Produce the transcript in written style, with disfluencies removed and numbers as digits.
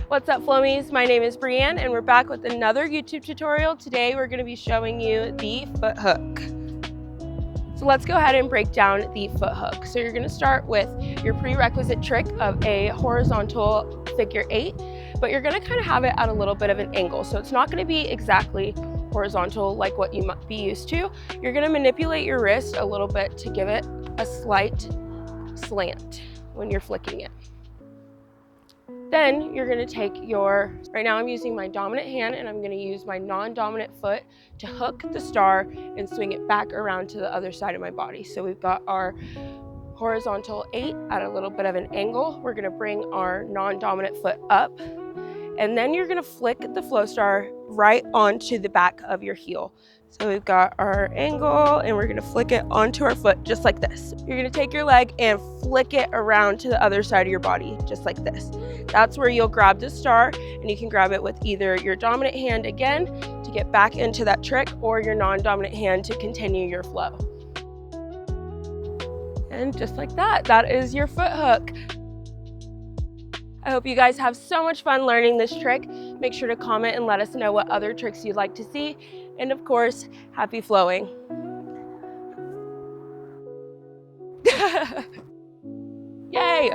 What's up, Flowmies? My name is Breann and we're back with another YouTube tutorial. Today we're going to be showing you the foot hook. So let's go ahead and break down the foot hook. So you're going to start with your prerequisite trick of a horizontal figure 8, but you're going to kind of have it at a little bit of an angle. So it's not going to be exactly horizontal like what you might be used to. You're going to manipulate your wrist a little bit to give it a slight slant when you're flicking it. Then you're going to take right now I'm using my dominant hand and I'm going to use my non-dominant foot to hook the star and swing it back around to the other side of my body. So we've got our horizontal 8 at a little bit of an angle. We're going to bring our non-dominant foot up, and then you're going to flick the Flowstar right onto the back of your heel. So we've got our angle and we're going to flick it onto our foot just like this. You're going to take your leg and flick it around to the other side of your body just like this. That's where you'll grab the star, and you can grab it with either your dominant hand again to get back into that trick or your non-dominant hand to continue your flow. And just like that, that is your foot hook. I hope you guys have so much fun learning this trick. Make sure to comment and let us know what other tricks you'd like to see. And of course, happy flowing. Yay!